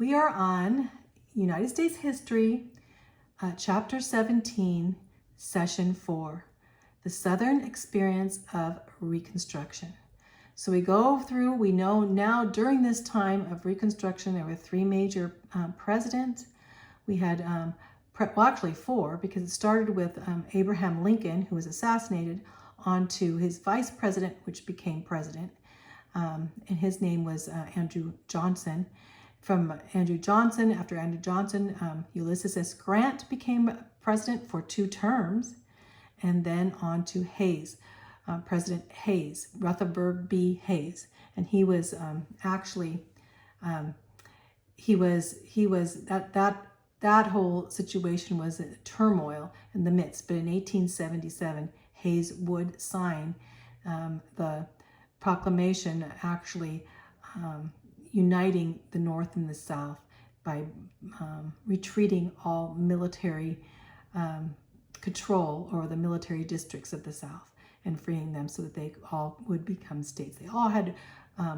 We are on United States History, Chapter 17, Session 4, The Southern Experience of Reconstruction. So we go through, we know now during this time of Reconstruction, there were three major presidents. We had, well, actually four, because it started with Abraham Lincoln, who was assassinated, on to his vice president, which became president. And his name was Andrew Johnson. From Andrew Johnson, after Andrew Johnson, Ulysses S. Grant became president for 2 terms, and then on to Hayes, President Hayes, Rutherford B. Hayes, and he was actually that whole situation was a turmoil in the midst. But in 1877, Hayes would sign the proclamation, actually uniting the North and the South by retreating all military control over the military districts of the South and freeing them so that they all would become states. They all had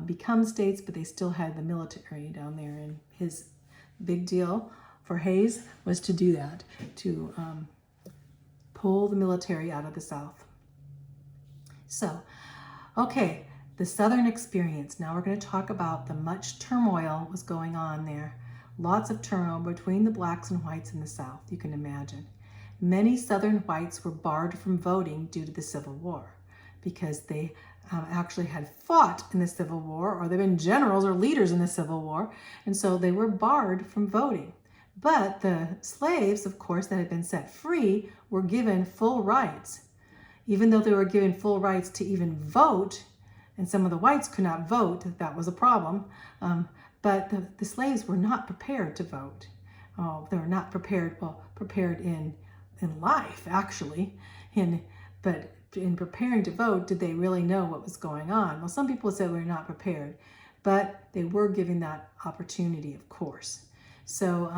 become states, but they still had the military down there. And his big deal for Hayes was to do that, to pull the military out of the South. So, okay. The Southern experience. Now we're going to talk about the much turmoil was going on there. Lots of turmoil between the blacks and whites in the South, you can imagine. Many Southern whites were barred from voting due to the Civil War because they actually had fought in the Civil War, or they've been generals or leaders in the Civil War, and so they were barred from voting. But the slaves, of course, that had been set free were given full rights. Even though they were given full rights to even vote, and some of the whites could not vote, that was a problem. But the slaves were not prepared to vote. They were not prepared, well, prepared in life, actually. But in preparing to vote, did they really know what was going on? Well, some people said we're not prepared, but they were given that opportunity, of course. So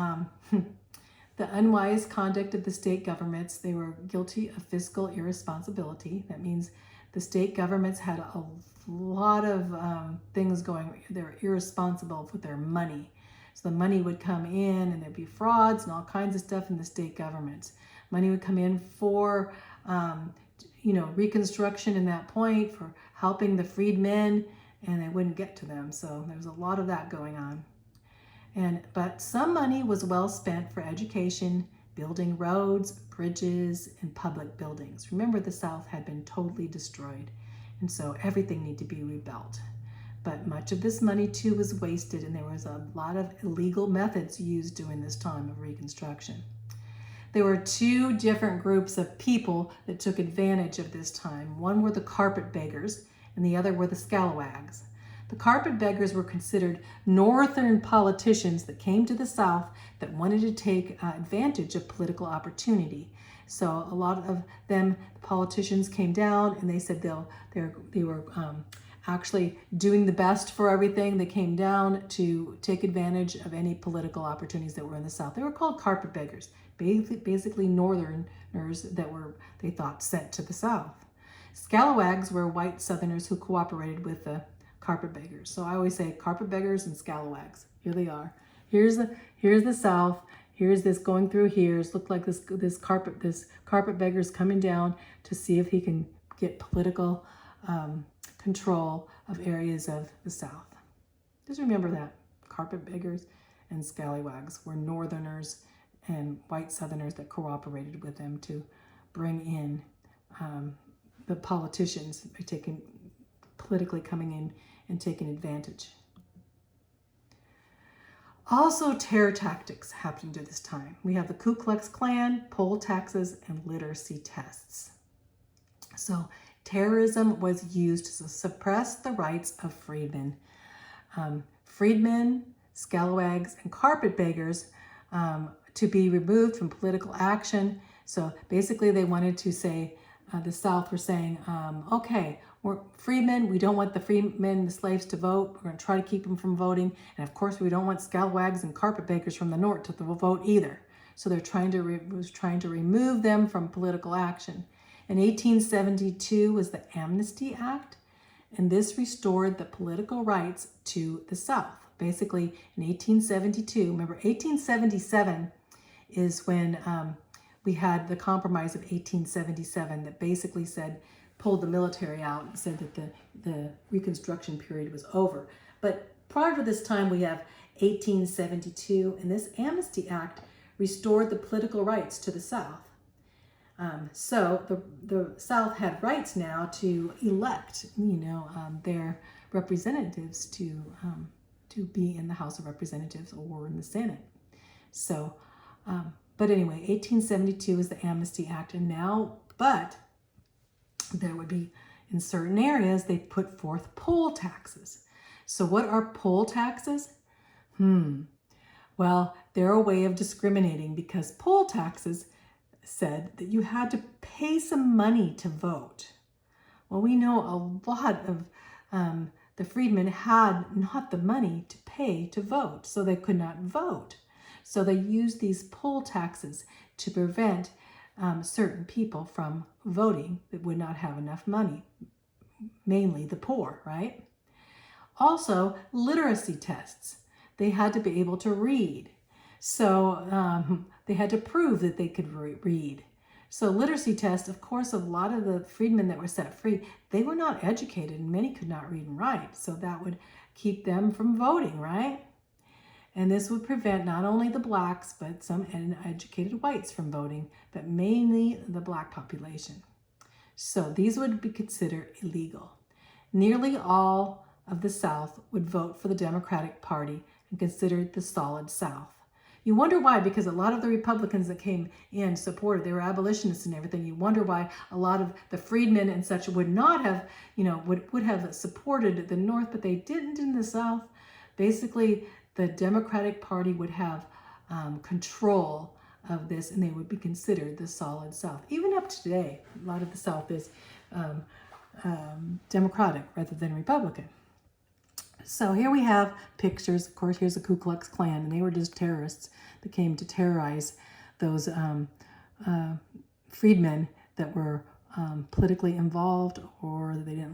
the unwise conduct of the state governments, they were guilty of fiscal irresponsibility. That means the state governments had a lot of things going. They were irresponsible with their money. So the money would come in and there'd be frauds and all kinds of stuff in the state governments. Money would come in for, Reconstruction in that point, for helping the freedmen, and it wouldn't get to them. So there was a lot of that going on. But some money was well spent for education, building roads, bridges, and public buildings. Remember, the South had been totally destroyed, and so everything needed to be rebuilt. But much of this money, too, was wasted, and there was a lot of illegal methods used during this time of Reconstruction. There were 2 different groups of people that took advantage of this time. One were the carpetbaggers, and the other were the scalawags. The carpetbaggers were considered northern politicians that came to the South that wanted to take advantage of political opportunity. So a lot of them, the politicians, came down and they said they were actually doing the best for everything. They came down to take advantage of any political opportunities that were in the South. They were called carpetbaggers, basically northerners that were, they thought, sent to the South. Scalawags were white Southerners who cooperated with the carpetbaggers. So I always say carpetbaggers and scalawags. Here they are. Here's the South. Here's this going through here. It looked like this carpetbagger's coming down to see if he can get political control of areas of the South. Just remember that carpetbaggers and scalawags were northerners and white Southerners that cooperated with them to bring in the politicians by politically coming in and taking advantage. Also, terror tactics happened at this time. We have the Ku Klux Klan, poll taxes, and literacy tests. So terrorism was used to suppress the rights of freedmen. Freedmen, scalawags, and carpetbaggers to be removed from political action. So basically they wanted to say, the South were saying, okay, we're freedmen. We don't want the freedmen, the slaves, to vote. We're going to try to keep them from voting. And of course, we don't want scalawags and carpetbaggers from the North to vote either. So they're trying to remove them from political action. In 1872 was the Amnesty Act, and this restored the political rights to the South. Basically, in 1872, remember 1877 is when we had the Compromise of 1877 that basically said, pulled the military out and said that the Reconstruction period was over. But prior to this time, we have 1872, and this Amnesty Act restored the political rights to the South. So the South had rights now to elect, their representatives to be in the House of Representatives or in the Senate. So, but anyway, 1872 is the Amnesty Act, and now, but there would be, in certain areas, they put forth poll taxes. So what are poll taxes? Well, they're a way of discriminating, because poll taxes said that you had to pay some money to vote. Well, we know a lot of the freedmen had not the money to pay to vote, so they could not vote. So they used these poll taxes to prevent certain people from voting that would not have enough money, mainly the poor, right? Also, literacy tests. They had to be able to read. So they had to prove that they could read. So literacy tests, of course, a lot of the freedmen that were set free, they were not educated, and many could not read and write. So that would keep them from voting, right? And this would prevent not only the blacks, but some uneducated whites from voting, but mainly the black population. So these would be considered illegal. Nearly all of the South would vote for the Democratic Party and consider it the solid South. You wonder why, because a lot of the Republicans that came in supported, they were abolitionists and everything. You wonder why a lot of the freedmen and such would not have, would have supported the North, but they didn't in the South. Basically, the Democratic Party would have control of this, and they would be considered the solid South. Even up to today, a lot of the South is Democratic rather than Republican. So here we have pictures. Of course, here's the Ku Klux Klan, and they were just terrorists that came to terrorize those freedmen that were politically involved, or they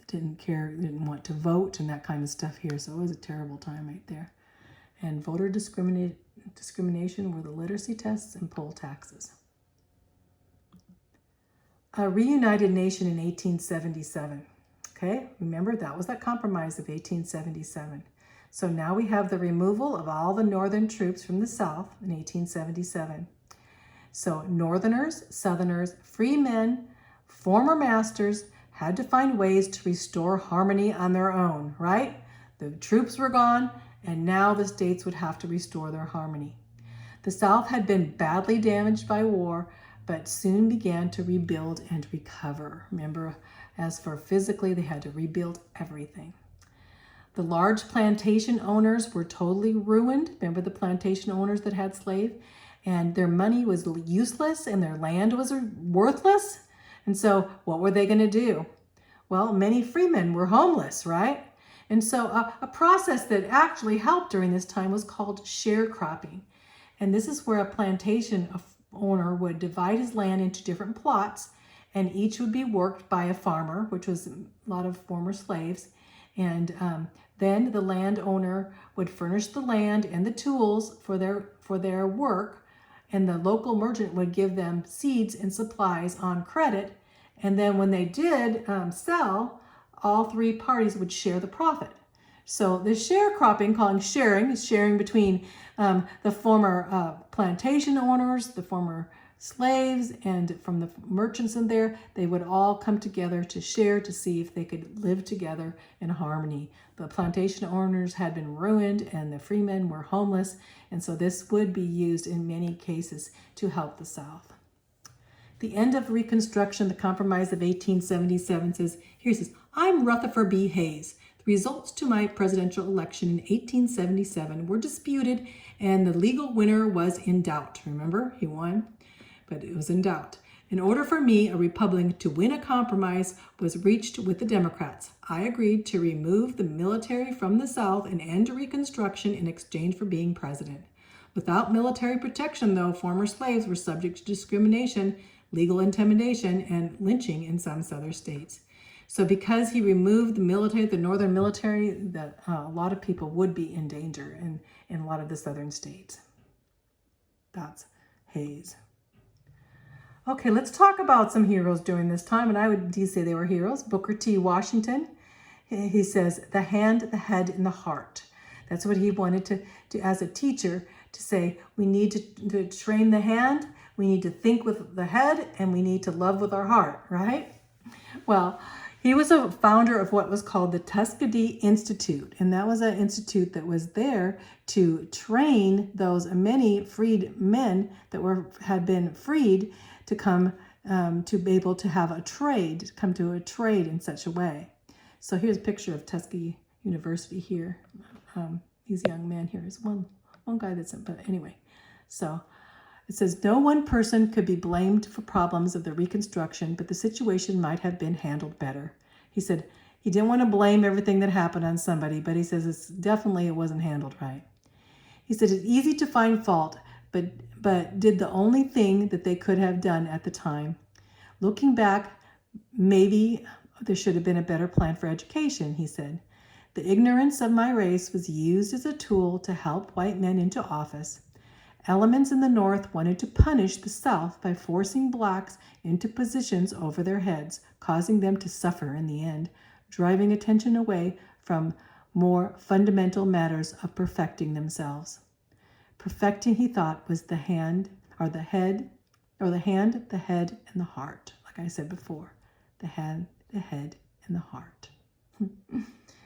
didn't care, didn't want to vote, and that kind of stuff here. So it was a terrible time right there. And voter discrimination were the literacy tests and poll taxes. A reunited nation in 1877. Okay, remember that was that Compromise of 1877. So now we have the removal of all the Northern troops from the South in 1877. So Northerners, Southerners, free men, former masters had to find ways to restore harmony on their own, right? The troops were gone, and now the states would have to restore their harmony. The South had been badly damaged by war, but soon began to rebuild and recover. Remember, as for physically, they had to rebuild everything. The large plantation owners were totally ruined. Remember the plantation owners that had slaves? And their money was useless and their land was worthless. And so what were they going to do? Well, many freemen were homeless, right? And so a process that actually helped during this time was called sharecropping. And this is where a plantation owner would divide his land into different plots, and each would be worked by a farmer, which was a lot of former slaves. And then the landowner would furnish the land and the tools for their work, and the local merchant would give them seeds and supplies on credit. And then when they did sell, all three parties would share the profit. So the sharecropping, calling sharing, is sharing between the former plantation owners, the former slaves, and from the merchants in there. They would all come together to share, to see if they could live together in harmony. The plantation owners had been ruined and the freemen were homeless, and so this would be used in many cases to help the South. The end of Reconstruction, the Compromise of 1877 says, here it says, I'm Rutherford B. Hayes. The results to my presidential election in 1877 were disputed, and the legal winner was in doubt. Remember, he won, but it was in doubt. In order for me, a Republican, to win, a compromise was reached with the Democrats. I agreed to remove the military from the South and end Reconstruction in exchange for being president. Without military protection, though, former slaves were subject to discrimination, legal intimidation, and lynching in some Southern states. So because he removed the military, the northern military, that a lot of people would be in danger in a lot of the southern states. That's Hayes. Okay, let's talk about some heroes during this time, and I would say they were heroes. Booker T. Washington, he says, the hand, the head, and the heart. That's what he wanted to as a teacher, to say, we need to train the hand, we need to think with the head, and we need to love with our heart, right? Well, he was a founder of what was called the Tuskegee Institute, and that was an institute that was there to train those many freed men that had been freed to come to be able to have a trade, to come to a trade in such a way. So here's a picture of Tuskegee University here. These young men here is one guy that's, but anyway. So it says, no one person could be blamed for problems of the Reconstruction, but the situation might have been handled better. He said he didn't want to blame everything that happened on somebody, but he says it wasn't handled right. He said it's easy to find fault, but did the only thing that they could have done at the time. Looking back, maybe there should have been a better plan for education, he said. The ignorance of my race was used as a tool to help white men into office. Elements in the North wanted to punish the South by forcing blacks into positions over their heads, causing them to suffer in the end, driving attention away from more fundamental matters of perfecting themselves. Perfecting, he thought, was the hand, the head, and the heart. Like I said before, the hand, the head, and the heart.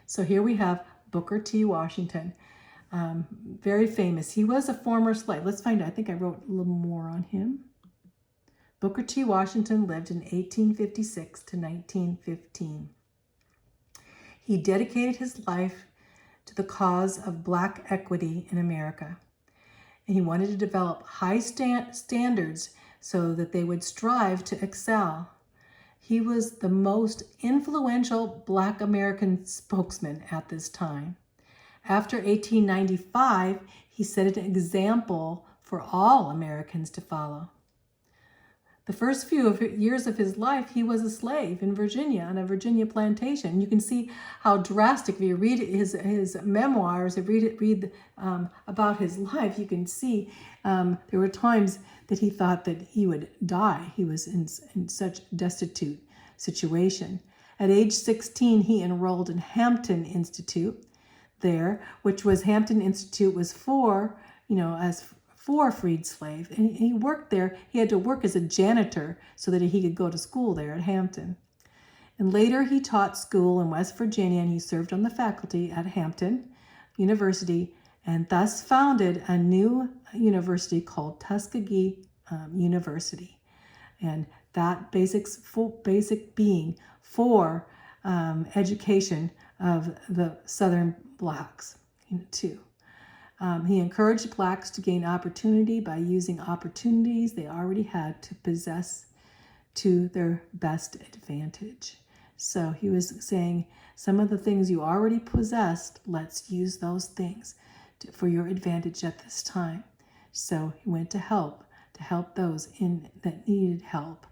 So here we have Booker T. Washington, very famous. He was a former slave. Let's find out. I think I wrote a little more on him. Booker T. Washington lived in 1856 to 1915. He dedicated his life to the cause of Black equity in America. And he wanted to develop high standards so that they would strive to excel. He was the most influential Black American spokesman at this time. After 1895, he set an example for all Americans to follow. The first few years of his life, he was a slave in Virginia, on a Virginia plantation. You can see how drastic, if you read his memoirs, if you read about his life, you can see there were times that he thought that he would die. He was in such destitute situation. At age 16, he enrolled in Hampton Institute there, which was Hampton Institute was for freed slaves. And he worked there. He had to work as a janitor so that he could go to school there at Hampton. And later he taught school in West Virginia, and he served on the faculty at Hampton University, and thus founded a new university called Tuskegee University. And that basic being for education of the Southern blacks too. He encouraged blacks to gain opportunity by using opportunities they already had to possess to their best advantage. So he was saying, some of the things you already possessed, let's use those things for your advantage at this time. So he went to help those that needed help.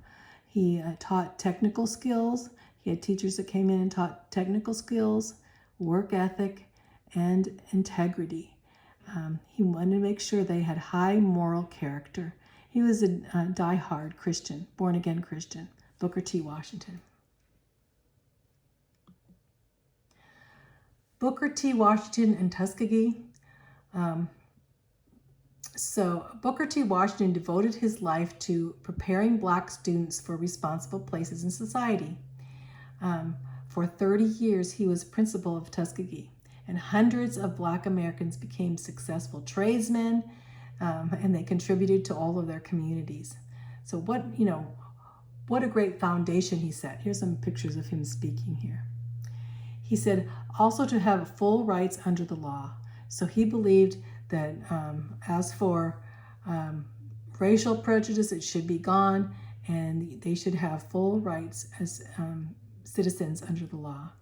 He taught technical skills. He had teachers that came in and taught technical skills, work ethic, and integrity. He wanted to make sure they had high moral character. He was a die-hard Christian, born-again Christian, Booker T. Washington. Booker T. Washington and Tuskegee. So Booker T. Washington devoted his life to preparing Black students for responsible places in society. For 30 years, he was principal of Tuskegee, and hundreds of Black Americans became successful tradesmen, and they contributed to all of their communities. So what a great foundation he set. Here's some pictures of him speaking here. He said also to have full rights under the law. So he believed that as for racial prejudice, it should be gone, and they should have full rights as citizens under the law.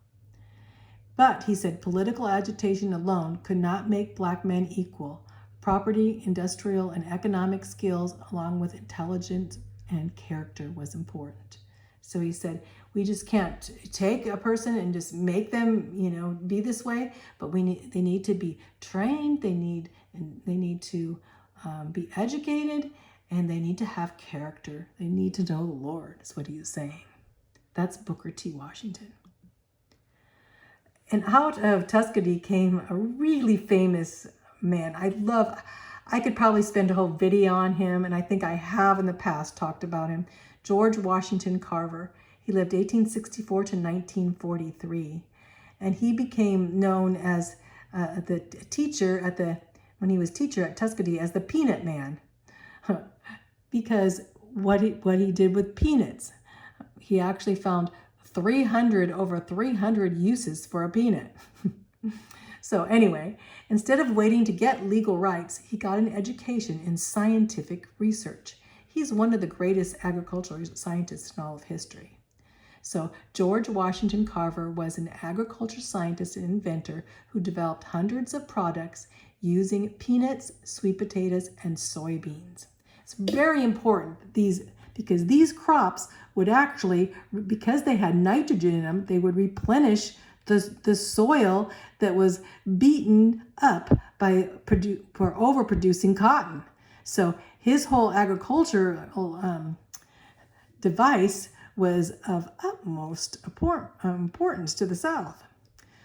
But, he said, political agitation alone could not make Black men equal. Property, industrial, and economic skills, along with intelligence and character, was important. So he said, we just can't take a person and just make them, be this way, but they need to be trained. They need to be educated, and they need to have character. They need to know the Lord, is what he is saying. That's Booker T. Washington. And out of Tuskegee came a really famous man. I could probably spend a whole video on him, and I think I have in the past talked about him. George Washington Carver. He lived 1864 to 1943, and he became known as the teacher when he was teacher at Tuskegee as the Peanut Man, because what he did with peanuts. He actually found over 300 uses for a peanut. So anyway, instead of waiting to get legal rights, he got an education in scientific research. He's one of the greatest agricultural scientists in all of history. So George Washington Carver was an agriculture scientist and inventor who developed hundreds of products using peanuts, sweet potatoes, and soybeans. It's very important because these crops would actually, because they had nitrogen in them, they would replenish the soil that was beaten up for overproducing cotton. So his whole agricultural device was of utmost importance to the South.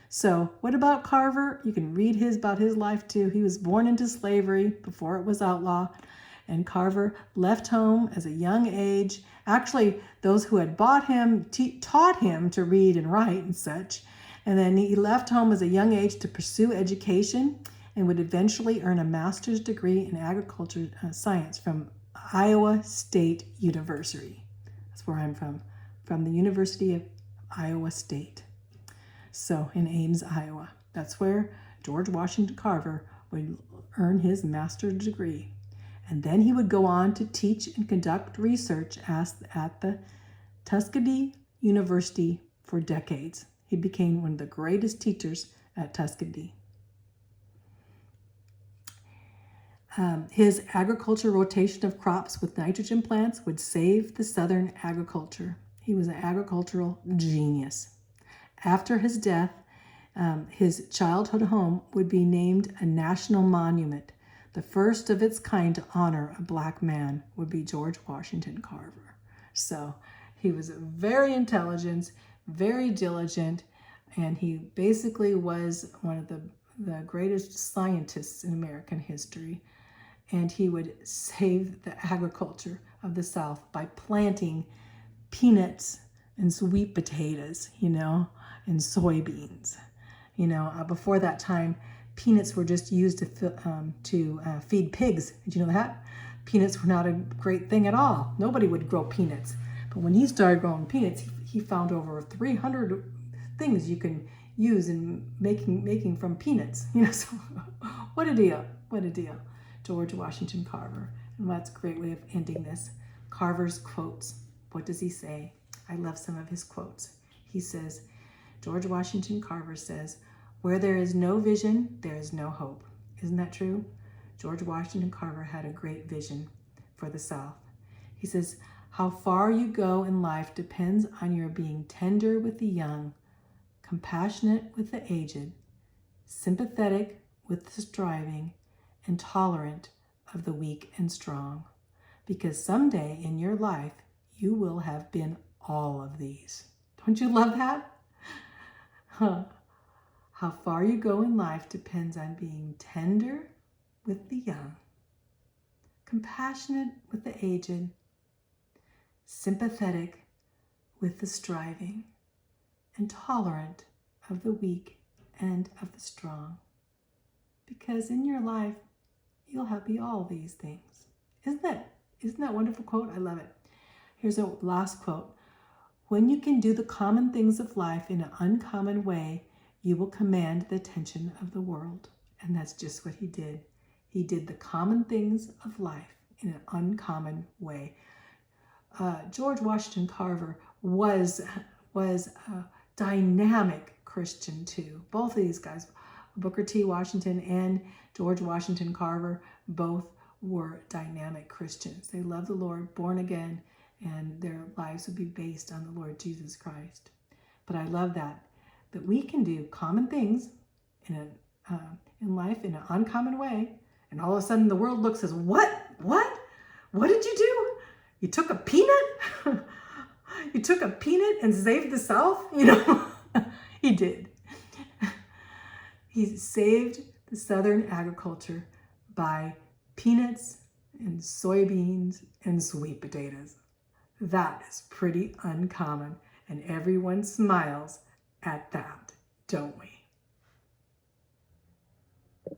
So what about Carver? You can read about his life too. He was born into slavery before it was outlawed. And Carver left home as a young age. Actually, those who had bought him taught him to read and write and such. And then he left home as a young age to pursue education and would eventually earn a master's degree in agriculture science from Iowa State University. That's where I'm from the University of Iowa State. So in Ames, Iowa. That's where George Washington Carver would earn his master's degree. And then he would go on to teach and conduct research at the Tuskegee University for decades. He became one of the greatest teachers at Tuskegee. His agriculture rotation of crops with nitrogen plants would save the Southern agriculture. He was an agricultural genius. After his death, his childhood home would be named a national monument. The first of its kind to honor a black man would be George Washington Carver. So he was very intelligent, very diligent, and he basically was one of the greatest scientists in American history. And he would save the agriculture of the South by planting peanuts and sweet potatoes, and soybeans. Before that time, peanuts were just used to feed pigs. Did you know that? Peanuts were not a great thing at all. Nobody would grow peanuts. But when he started growing peanuts, he found over 300 things you can use in making from peanuts. So what a deal. What a deal. George Washington Carver. And that's a great way of ending this. Carver's quotes. What does he say? I love some of his quotes. He says, George Washington Carver says, "Where there is no vision, there is no hope." Isn't that true? George Washington Carver had a great vision for the South. He says, "How far you go in life depends on your being tender with the young, compassionate with the aged, sympathetic with the striving, and tolerant of the weak and strong. Because someday in your life, you will have been all of these." Don't you love that? How far you go in life depends on being tender with the young, compassionate with the aged, sympathetic with the striving, and tolerant of the weak and of the strong. Because in your life, you'll be all these things. Isn't that a wonderful quote? I love it. Here's a last quote. "When you can do the common things of life in an uncommon way, you will command the attention of the world." And that's just what he did. He did the common things of life in an uncommon way. George Washington Carver was a dynamic Christian too. Both of these guys, Booker T. Washington and George Washington Carver, both were dynamic Christians. They loved the Lord, born again, and their lives would be based on the Lord Jesus Christ. But I love that we can do common things in life in an uncommon way, and all of a sudden the world looks as what did you do? You took a peanut? You took a peanut and saved the South? He did. He saved the Southern agriculture by peanuts and soybeans and sweet potatoes. That is pretty uncommon, and everyone smiles at that, don't we?